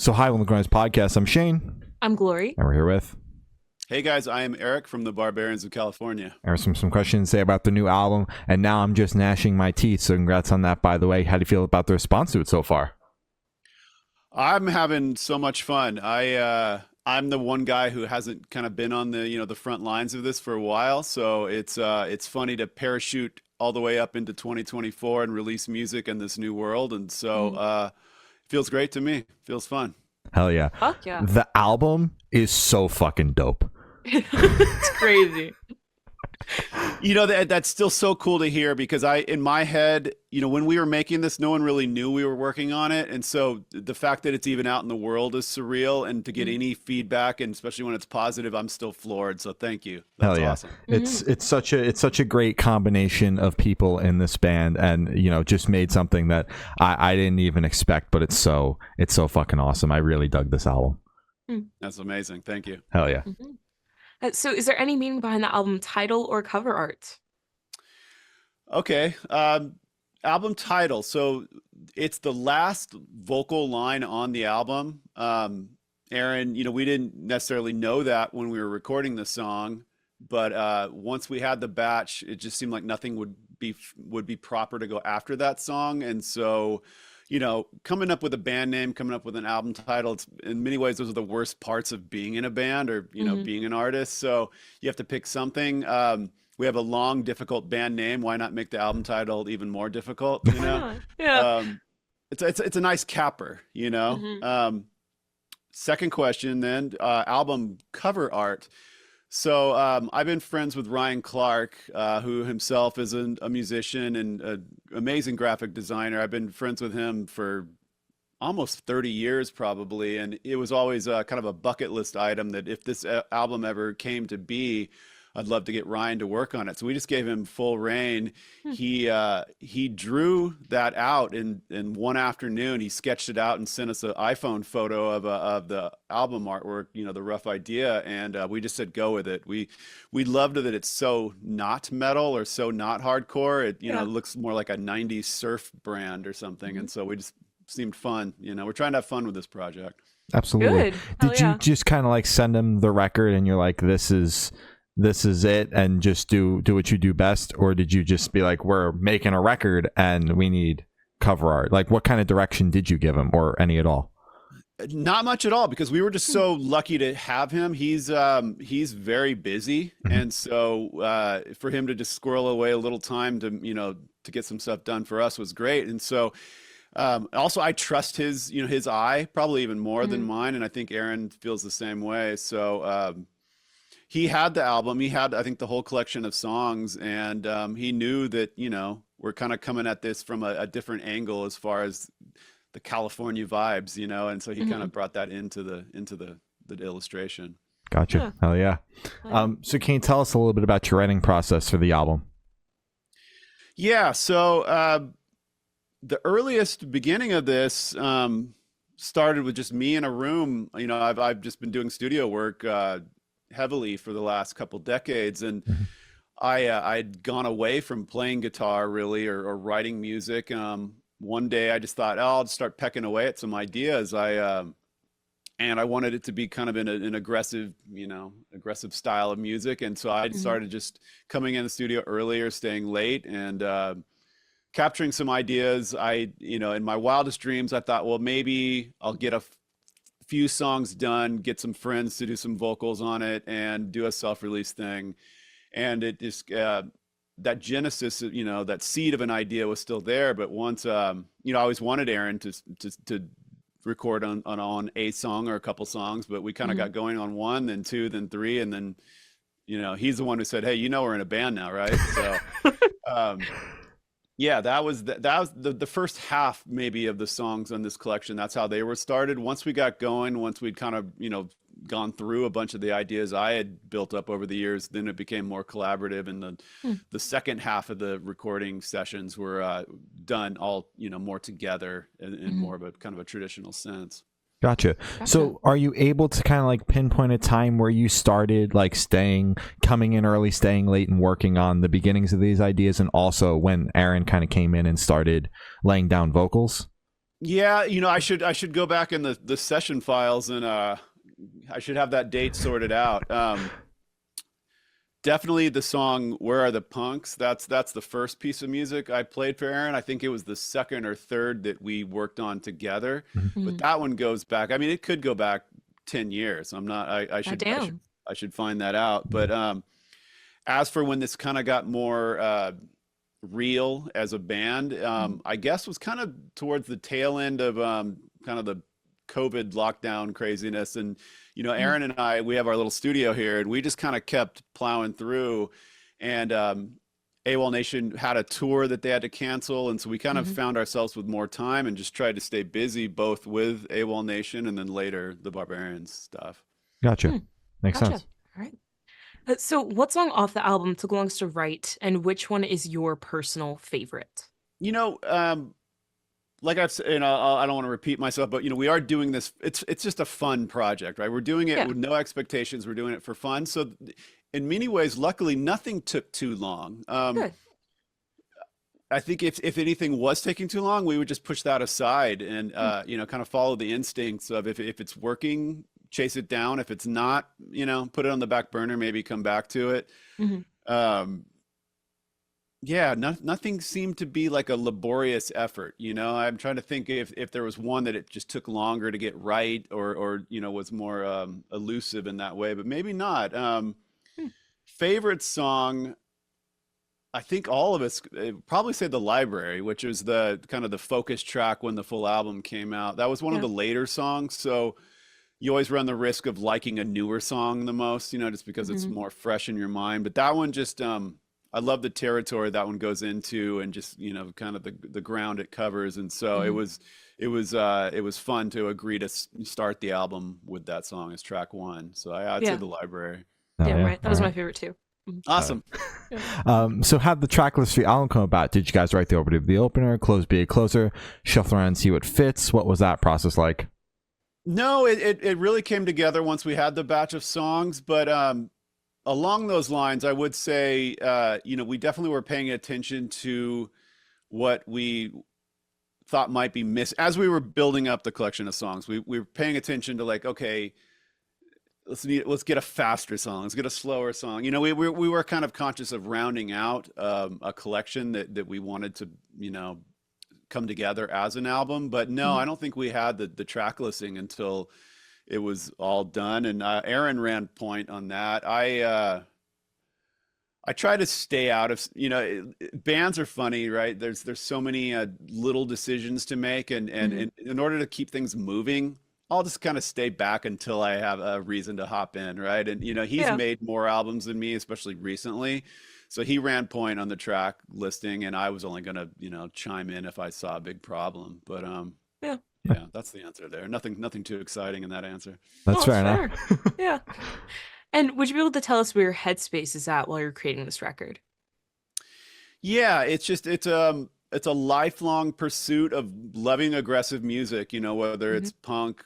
So hi, on the Grimes podcast. I'm Shane. I'm Glory. And we're here with... Hey guys, I am Eric from the Barbarians of California. There's some questions to say about the new album, and now I'm just gnashing my teeth, so congrats on that, by the way. How do you feel about the response to it so far? I'm having so much fun. I'm the one guy who hasn't kind of been on the front lines of this for a while, so it's funny to parachute all the way up into 2024 and release music in this new world, and so it feels great to me. Feels fun. Hell yeah. Fuck yeah. The album is so fucking dope. It's crazy. That's still so cool to hear because in my head, when we were making this, no one really knew we were working on it. And so the fact that it's even out in the world is surreal, and to get any feedback, and especially when it's positive, I'm still floored. So thank you. That's awesome. It's such a great combination of people in this band, and just made something that I didn't even expect, but it's so fucking awesome. I really dug this album. That's amazing. Thank you. Hell yeah. So is there any meaning behind the album title or cover art? Okay. Album title. So it's the last vocal line on the album. Aaron, we didn't necessarily know that when we were recording the song, but once we had the batch, it just seemed like nothing would be proper to go after that song. And so, coming up with a band name, coming up with an album title, it's, in many ways, those are the worst parts of being in a band or, being an artist. So you have to pick something. We have a long, difficult band name. Why not make the album title even more difficult? Yeah. It's a nice capper, Second question then, album cover art. So I've been friends with Ryan Clark, who himself is a musician and an amazing graphic designer. I've been friends with him for almost 30 years probably, and it was always kind of a bucket list item that if this album ever came to be, I'd love to get Ryan to work on it. So we just gave him full reign. He drew that out in one afternoon. He sketched it out and sent us an iPhone photo of the album artwork, the rough idea, and we just said go with it. We loved that it's so not metal or so not hardcore. It it looks more like a 90s surf brand or something, and so we just seemed fun. We're trying to have fun with this project. Absolutely. Good. Did you just kind of like send him the record and you're like, this is it, and just do what you do best? Or did you just be like, we're making a record and we need cover art? Like, what kind of direction did you give him, or any at all? Not much at all, because we were just so lucky to have him. He's very busy, and so for him to just squirrel away a little time to get some stuff done for us was great. And so also I trust his eye probably even more than mine, and I think Aaron feels the same way. So he had the album, he had, I think, the whole collection of songs, and he knew that, we're kind of coming at this from a different angle as far as the California vibes, and so he kind of brought that into the illustration. Gotcha. Yeah. Hell yeah. So can you tell us a little bit about your writing process for the album? Yeah, so the earliest beginning of this started with just me in a room. I've just been doing studio work heavily for the last couple decades, and I'd gone away from playing guitar really or writing music. One day I just thought, I'll just start pecking away at some ideas. And I wanted it to be kind of in an aggressive style of music, and so I started just coming in the studio earlier, staying late, and capturing some ideas. In my wildest dreams, I thought, well, maybe I'll get a few songs done, get some friends to do some vocals on it, and do a self-release thing. And it just that genesis, that seed of an idea was still there. But once I always wanted Aaron to record on a song or a couple songs, but we kind of got going on one, then two, then three, and then he's the one who said, hey, we're in a band now, right? So yeah, that was the first half maybe of the songs on this collection. That's how they were started. Once we got going, once we'd kind of gone through a bunch of the ideas I had built up over the years, then it became more collaborative, and the second half of the recording sessions were done all more together in more of a kind of a traditional sense. Gotcha. So are you able to kind of like pinpoint a time where you started like coming in early, staying late, and working on the beginnings of these ideas, and also when Aaron kind of came in and started laying down vocals? Yeah, I should go back in the session files and I should have that date sorted out. Definitely the song "Where Are the Punks?" That's the first piece of music I played for Aaron. I think it was the second or third that we worked on together. Mhm. But Mm. that one goes back. I mean, it could go back 10 years. I'm not. God damn. I should find that out. But as for when this kind of got more real as a band, Mhm. I guess was kind of towards the tail end of kind of the COVID lockdown craziness. And, Mhm. Aaron and I, we have our little studio here and we just kind of kept plowing through. And AWOL Nation had a tour that they had to cancel. And so we kind of Mhm. found ourselves with more time and just tried to stay busy both with AWOL Nation and then later the Barbarians stuff. Gotcha. Hmm. Makes Gotcha. sense. All right. So, what song off the album took longest to write, and which one is your personal favorite? You know, like I've said, and I don't want to repeat myself, but we are doing this. It's just a fun project, right? We're doing it Yeah. with no expectations. We're doing it for fun. So, in many ways, luckily, nothing took too long. Good. I think if anything was taking too long, we would just push that aside and Mm. kind of follow the instincts of if it's working, chase it down. If it's not, put it on the back burner. Maybe come back to it. Mhm. Um, Yeah, nothing seemed to be like a laborious effort. I'm trying to think if there was one that it just took longer to get right or was more elusive in that way, but maybe not. Hmm. Favorite song, I think all of us probably say The Library, which was the kind of the focus track when the full album came out. That was one of Yeah. the later songs, so you always run the risk of liking a newer song the most, just because it's Mhm. more fresh in your mind. But that one just, I love the territory that one goes into, and just kind of the ground it covers. And so Mhm. it was fun to agree to start the album with that song as track one. So I'd say Yeah. The Library. Oh, Damn yeah. right. That All was my right. favorite too. Mhm. Awesome. Yeah. So how'd the track list for the album come about? Did you guys write the opening of the opener, close be a closer, shuffle around and see what fits? What was that process like? No, it really came together once we had the batch of songs, but along those lines, I would say, we definitely were paying attention to what we thought might be missed as we were building up the collection of songs. We were paying attention to like, okay, let's get a faster song, let's get a slower song. We were kind of conscious of rounding out a collection that we wanted to come together as an album. But no, I Mhm. don't think we had the track listing until it was all done. And Aaron ran point on that. I try to stay out of, bands are funny, right? There's so many little decisions to make, Mhm. and in order to keep things moving, I'll just kind of stay back until I have a reason to hop in, right? And he's Yeah. made more albums than me, especially recently. So he ran point on the track listing, and I was only gonna, chime in if I saw a big problem. But Yeah. yeah, that's the answer there. Nothing too exciting in that answer. That's Well, fair fair. enough. Yeah. And would you be able to tell us where your headspace is at while you're creating this record? Yeah, it's a lifelong pursuit of loving aggressive music, whether Mhm. it's punk,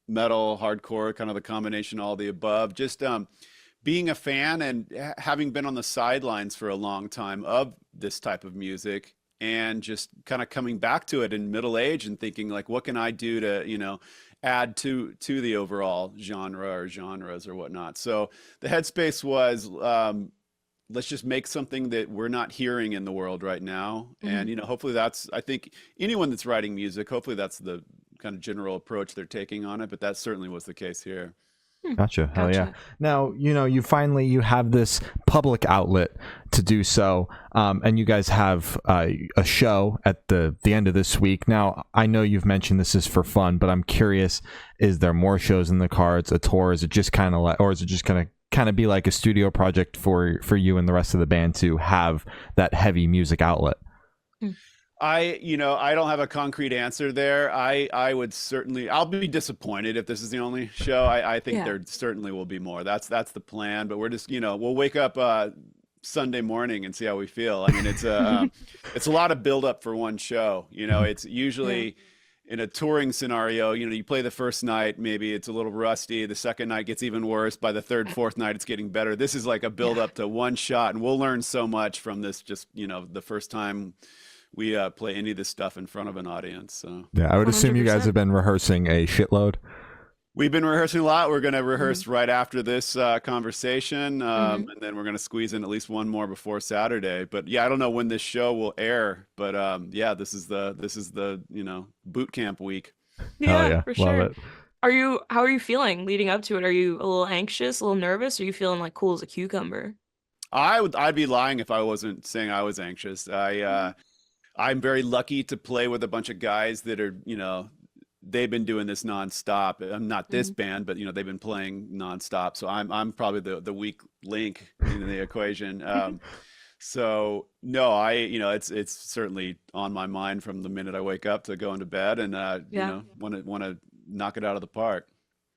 metal, hardcore, kind of the combination, all the above. Just being a fan and having been on the sidelines for a long time of this type of music, and just kind of coming back to it in middle age and thinking like, what can I do to, add to the overall genre or genres or whatnot. So the headspace was, let's just make something that we're not hearing in the world right now. And, Mhm. hopefully that's, I think anyone that's writing music, hopefully that's the kind of general approach they're taking on it. But that certainly was the case here. Gotcha. Hell yeah. Gotcha. Now, you have this public outlet to do so, and you guys have a show at the end of this week. Now, I know you've mentioned this is for fun, but I'm curious: is there more shows in the cards? A tour? Is it just kind of like, or is it just going to kind of be like a studio project for you and the rest of the band to have that heavy music outlet? I don't have a concrete answer there. I would certainly, I'll be disappointed if this is the only show. I think Yeah. there certainly will be more. That's the plan. But we're just, we'll wake up Sunday morning and see how we feel. I mean, it's a lot of build up for one show. It's usually in a touring scenario, you play the first night, maybe it's a little rusty. The second night gets even worse. By the third, fourth night, it's getting better. This is like a build up to one shot, and we'll learn so much from this. Just the first time we play any of this stuff in front of an audience. So Yeah, I would assume you guys 100%. have been rehearsing a shitload. we've been rehearsing a lot. We're going to rehearse Mm-hmm. right after this conversation, Mm-hmm. and then we're going to squeeze in at least one more before Saturday. But yeah, I don't know when this show will air, but yeah, this is the boot camp week. Hell Yeah, yeah, for love sure. it. How are you feeling leading up to it? Are you a little anxious, a little nervous? Or are you feeling like cool as a cucumber? I'd be lying if I wasn't saying I was anxious. I'm very lucky to play with a bunch of guys that are, they've been doing this nonstop. I'm not this Mm-hmm. band, but they've been playing nonstop. So I'm probably the weak link in the equation. So no, it's certainly on my mind from the minute I wake up to going to bed, and Yeah. want to knock it out of the park.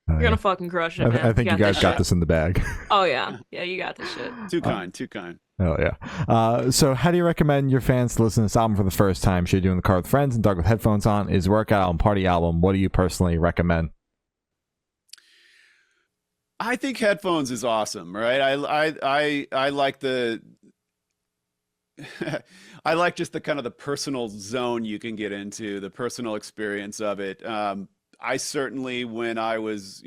Oh, You're yeah. gonna fucking crush it, man. I think you got this guys got shit. this in the bag. Oh yeah. Yeah, you got this shit. Too kind, too kind. Oh yeah. So how do you recommend your fans to listen to this album for the first time? Should you do it in the car with friends and dark with headphones on? Is workout album, party album? What do you personally recommend? I think headphones is awesome, right? I like the I like just the kind of the personal zone you can get into, the personal experience of it. I certainly, when I was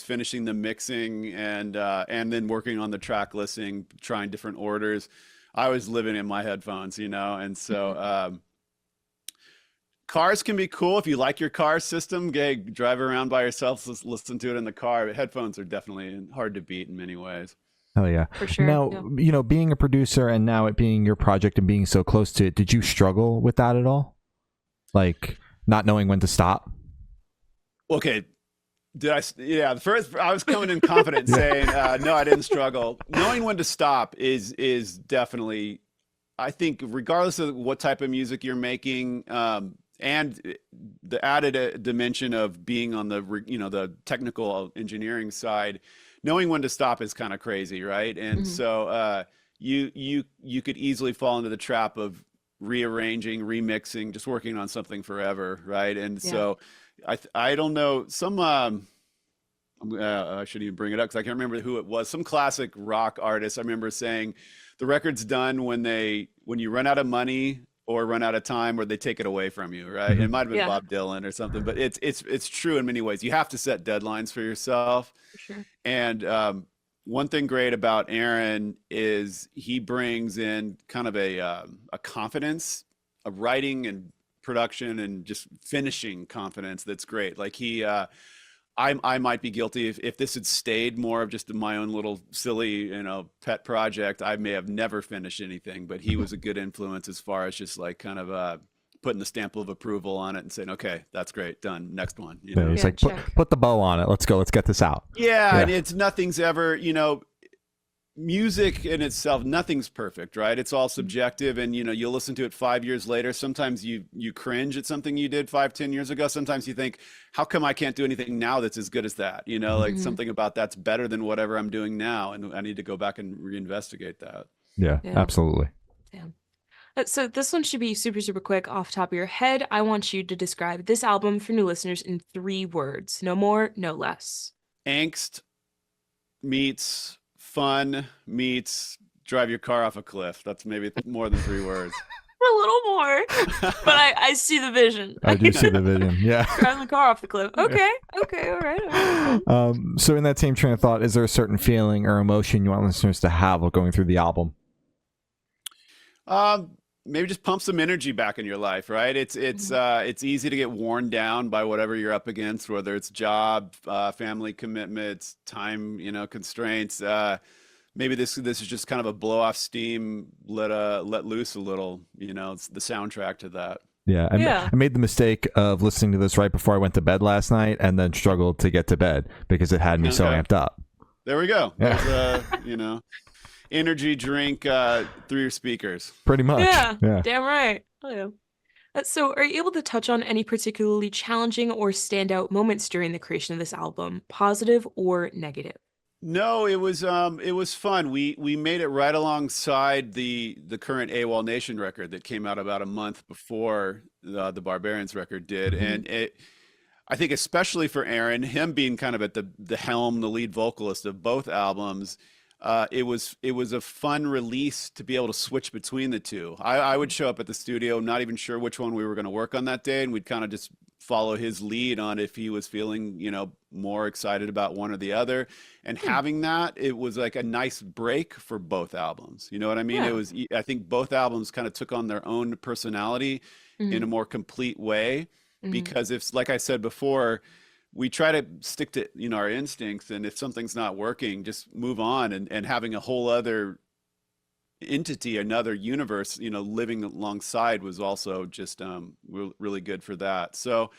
finishing the mixing and then working on the track listing, trying different orders, I was living in my headphones, and so cars can be cool if you like your car system. Drive around by yourself, listen to it in the car. But headphones are definitely hard to beat in many ways. Hell yeah. For sure. Now, Yeah. Being a producer and now it being your project and being so close to it, did you struggle with that at all? Like not knowing when to stop? Okay. The first I was coming in confident saying, no, I didn't struggle. Knowing when to stop is definitely, I think, regardless of what type of music you're making, and the added dimension of being on the technical engineering side, knowing when to stop is kind of crazy, right? And Mhm. so you could easily fall into the trap of rearranging, remixing, just working on something forever, right? And Yeah. so I don't know, some I shouldn't even bring it up because I can't remember who it was. Some classic rock artist I remember saying the record's done when you run out of money or run out of time, or they take it away from you, right? Mhm. It might have been Yeah. Bob Dylan or something, but it's true in many ways. You have to set deadlines for yourself. For sure. And one thing great about Aaron is he brings in kind of a confidence of writing and production and just finishing confidence that's great. Like I might be guilty if this had stayed more of just my own little silly, pet project. I may have never finished anything, but he was a good influence as far as just like kind of putting the stamp of approval on it and saying, okay, that's great, done, next one. Yeah, he's Yeah, like, check. put the bow on it. Let's go. Let's get this out. Yeah, Yeah. and nothing's ever, music in itself, nothing's perfect, right? It's all subjective, and you'll listen to it 5 years later. Sometimes you cringe at something you did 5, 10 years ago. Sometimes you think, how come I can't do anything now that's as good as that? Like Mhm. something about that's better than whatever I'm doing now, and I need to go back and reinvestigate that. Yeah, Yeah. absolutely. Damn. So this one should be super, super quick off the top of your head. I want you to describe this album for new listeners in 3 words. No more, no less. Angst meets fun meets drive your car off a cliff. That's maybe more than 3 words. A little more, but I see the vision. I do see the vision. Yeah. Drive the car off the cliff. Okay. All right. So in that same train of thought, is there a certain feeling or emotion you want listeners to have while going through the album? Maybe just pump some energy back in your life, right? It's easy to get worn down by whatever you're up against, whether it's job, family commitments, time, constraints. Maybe this is just kind of a blow off steam, let loose a little. It's the soundtrack to that. Yeah, I made the mistake of listening to this right before I went to bed last night, and then struggled to get to bed because it had me so Okay. amped up. There we go. Yeah. There's energy drink through your speakers. Pretty much. Yeah. Damn right. Oh yeah. So, are you able to touch on any particularly challenging or standout moments during the creation of this album, positive or negative? No, it was fun. We made it right alongside the current AWOL Nation record that came out about a month before the Barbarians record did, Mhm. and I think especially for Aaron, him being kind of at the helm, the lead vocalist of both albums, it was a fun release to be able to switch between the two. I would show up at the studio, not even sure which one we were going to work on that day, and we'd kind of just follow his lead on if he was feeling, more excited about one or the other. And having that, it was like a nice break for both albums. You know what I mean? Yeah. I think both albums kind of took on their own personality in a more complete way, because if, like I said before, we try to stick to, our instincts, and if something's not working, just move on, and having a whole other entity, another universe, living alongside was also just really good for that. So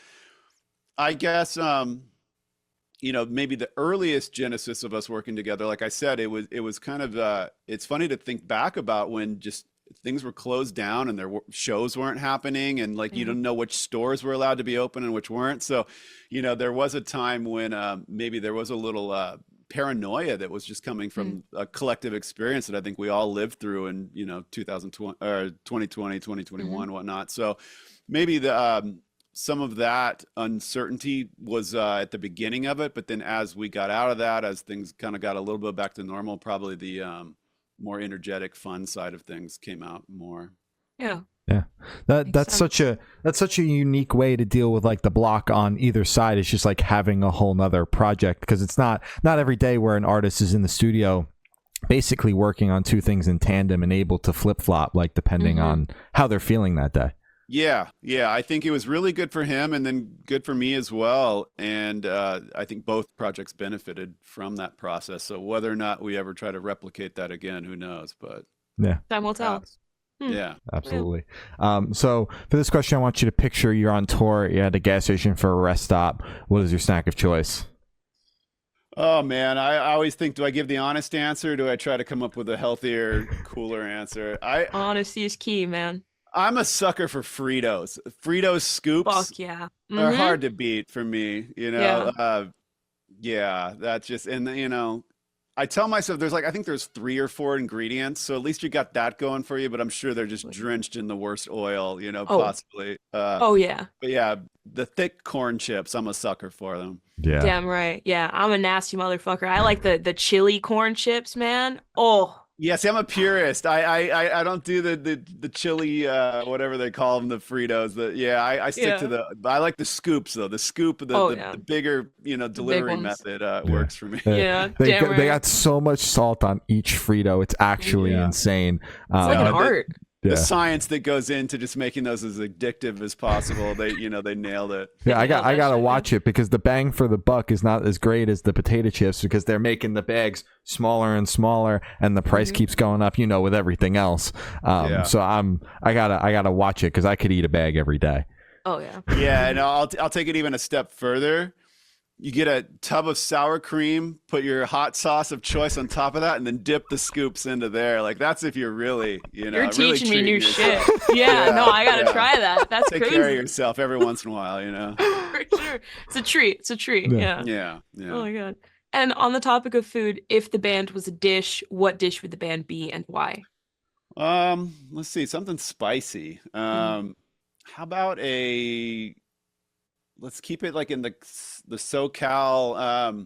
I guess maybe the earliest genesis of us working together, like I said, it was kind of it's funny to think back about when just things were closed down and shows weren't happening, and like you don't know which stores were allowed to be open and which weren't. So there was a time when maybe there was a little paranoia that was just coming from a collective experience that I think we all lived through in 2020 or 2020, 2021, whatnot. So maybe the some of that uncertainty was at the beginning of it, but then as we got out of that, as things kind of got a little bit back to normal, probably the more energetic, fun side of things came out more. Yeah. Yeah, that's such a unique way to deal with like the block on either side. It's just like having a whole nother project, because it's not every day where an artist is in the studio basically working on two things in tandem and able to flip flop, like depending on how they're feeling that day. Yeah, I think it was really good for him, and then good for me as well. And I think both projects benefited from that process. So whether or not we ever try to replicate that again, who knows? But yeah, time will tell. Yeah, absolutely. So for this question, I want you to picture you're on tour, you're at a gas station for a rest stop. What is your snack of choice? Oh man, I always think, do I give the honest answer, or do I try to come up with a healthier, cooler answer? Honesty is key, man. I'm a sucker for Fritos. Fritos scoops Fuck yeah. are hard to beat for me, that's just, and I tell myself I think there's 3 or 4 ingredients, so at least you got that going for you, but I'm sure they're just drenched in the worst oil, possibly. Oh yeah. But yeah, the thick corn chips, I'm a sucker for them. Yeah. Damn right. Yeah, I'm a nasty motherfucker. I like the chili corn chips, man. Oh. Yeah, see, I'm a purist. I don't do the chili, whatever they call them, the Fritos. I stick to I like the scoops though. The scoop, the bigger, delivery method works for me. Yeah, they got so much salt on each Frito. It's actually insane. It's like an art. The science that goes into just making those as addictive as possible. They nailed it. Yeah, I gotta watch it, because the bang for the buck is not as great as the potato chips, because they're making the bags smaller and smaller, and the price keeps going up, with everything else. So I gotta watch it, because I could eat a bag every day. Oh yeah. Yeah, and I'll take it even a step further. You get a tub of sour cream, put your hot sauce of choice on top of that, and then dip the scoops into there. Like, that's if you're really, you're teaching me new shit. Yeah, no, I gotta try that. That's Take crazy. care of yourself every once in a while, For sure. It's a treat. Yeah. Oh my god. And on the topic of food, if the band was a dish, what dish would the band be and why? Let's see, something spicy. How about let's keep it like in the SoCal,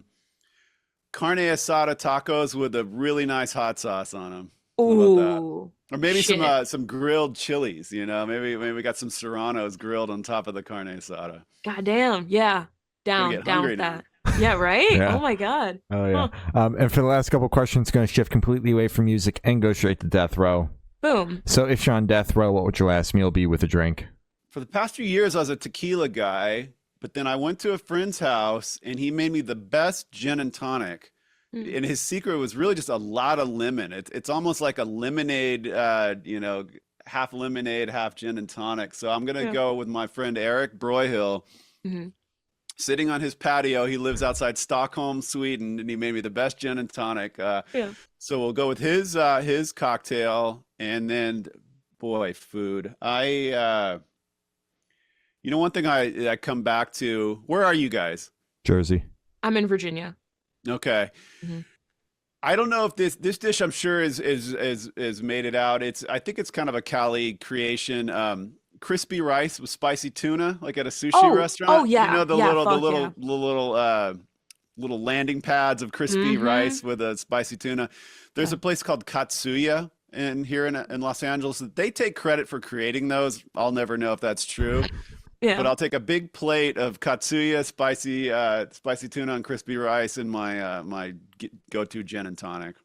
carne asada tacos with a really nice hot sauce on them. Ooh. Or maybe some grilled chilies, maybe we got some serranos grilled on top of the carne asada. Goddamn. Yeah. Down with that. Yeah, right? Yeah. Oh my god. Oh yeah. And for the last couple questions, going to shift completely away from music and go straight to death row. Boom. So if you're on death row, what would your last meal be with a drink? For the past few years, I was a tequila guy, but then I went to a friend's house and he made me the best gin and tonic. And his secret was really just a lot of lemon. It's almost like a lemonade, half lemonade, half gin and tonic. So I'm going to go with my friend Eric Broyhill. Sitting on his patio. He lives outside Stockholm, Sweden, and he made me the best gin and tonic. So we'll go with his cocktail, and then, boy, food. One thing I come back to. Where are you guys? Jersey. I'm in Virginia. Okay. I don't know if this dish, I'm sure is made it out. I think it's kind of a Cali creation. Crispy rice with spicy tuna, like at a sushi restaurant. Oh yeah. The little little landing pads of crispy Mhm. rice with a spicy tuna. There's Yeah. a place called Katsuya here in Los Angeles. They take credit for creating those. I'll never know if that's true, but Yeah. I'll take a big plate of Katsuya spicy tuna and crispy rice in my go-to gin and tonic.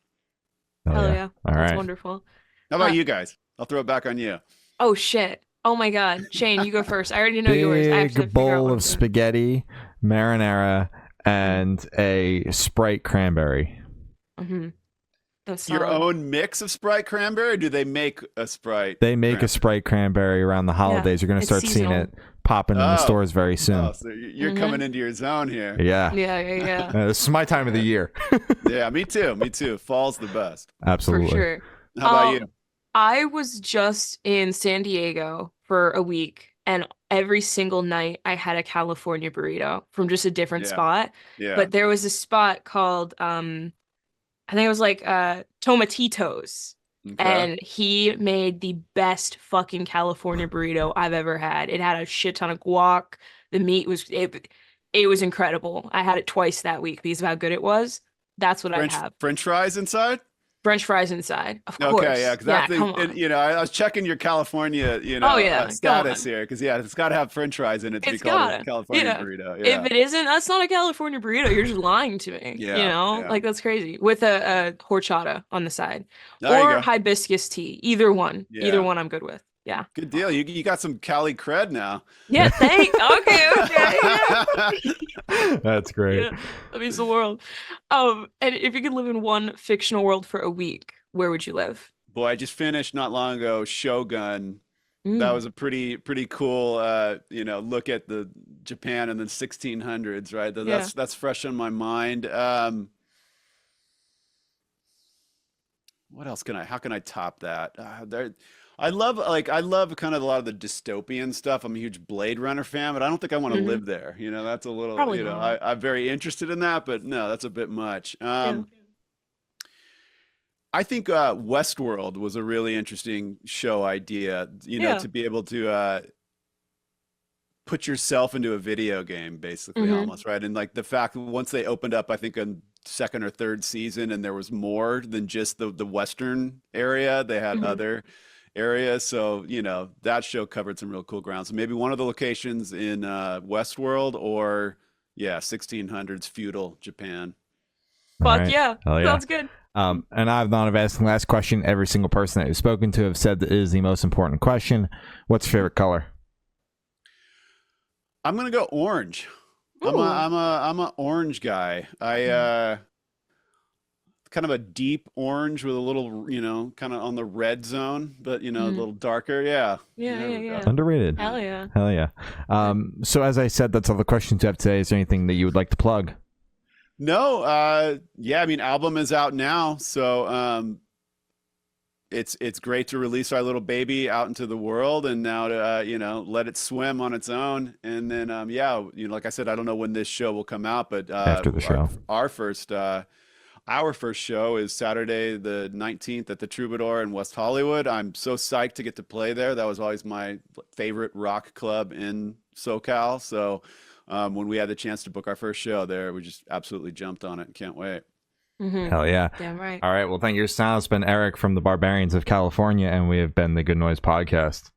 Hell Hell yeah. yeah. All That's right. wonderful. How about Uh, you guys? I'll throw it back on you. Oh shit. Oh my god. Shane, you go first. I already know yours. I have to Big figure out bowl what I'm of doing. spaghetti, marinara, and a Sprite cranberry. Mm-hmm. That's Your solid. own mix of Sprite cranberry? Or do they make a Sprite? They make cranberry? a Sprite cranberry around the holidays. You're going to it's start seeing seasonal. it popping in the Oh. stores very soon. Oh, so you're coming into your zone here. Yeah. Yeah. This is my time of the year. Yeah, me too. Me too. Fall's the best. Absolutely. For sure. How about you? I was just in San Diego for a week, and every single night I had a California burrito from just a different Yeah. spot. Yeah. But there was a spot called I think it was like Tomatitos. Okay. And he made the best fucking California burrito I've ever had. It had a shit ton of guac. The meat was it was incredible. I had it twice that week because of how good it was. That's what I'd have. French fries inside? French fries inside, of course. Okay, yeah, because come on. I was checking your California, Oh, yeah, status go on. here, because it's got to have French fries in it to It's be called gotta. a California Yeah. burrito. Yeah. If it isn't, that's not a California burrito. You're just lying to me. Yeah, You know, yeah. like that's crazy. With a horchata on the side There you or go. hibiscus tea. Either one. Yeah. Either one I'm good with. Yeah. Good deal. You got some Cali cred now. Yeah. Okay. Yeah. That's great. Yeah. That means the world. And if you could live in one fictional world for a week, where would you live? Boy, I just finished not long ago Shogun. That Mm. was a pretty cool look at the Japan in the 1600s, right? That's fresh on my mind. What else how can I top that? I love kind of a lot of the dystopian stuff. I'm a huge Blade Runner fan, but I don't think I want to Mhm. live there. That's a little, Probably not. I'm very interested in that, but no, that's a bit much. Yeah. I think Westworld was a really interesting show idea, Yeah. to be able to put yourself into a video game, basically, Mhm. almost, right? And like the fact that once they opened up, I think in second or third season, and there was more than just the Western area, they had Mhm. other areas. So, that show covered some real cool ground. So maybe one of the locations in Westworld or, 1600s feudal Japan. All Fuck right. yeah. Hell yeah. Sounds good. And I've not of asking the last question. Every single person that you've spoken to have said that is the most important question. What's your favorite color? I'm gonna go orange. I'm Ooh. a orange guy. Kind of a deep orange with a little, kind of on the red zone, but a Mhm. little darker. Yeah. Yeah, There yeah, we go. yeah. Underrated. Hell yeah. Hell yeah. So as I said, that's all the questions you have today. Is there anything that you would like to plug? No, album is out now, so it's great to release our little baby out into the world, and now to let it swim on its own. And then like I said, I don't know when this show will come out, but After the show. our first show is Saturday the 19th at the Troubadour in West Hollywood. I'm so psyched to get to play there. That was always my favorite rock club in SoCal. So when we had the chance to book our first show there, we just absolutely jumped on it. Can't wait. Mhm. Hell yeah. Damn right. All right. Well, thank you. It's been Eric from the Barbarians of California, and we have been the Good Noise Podcast.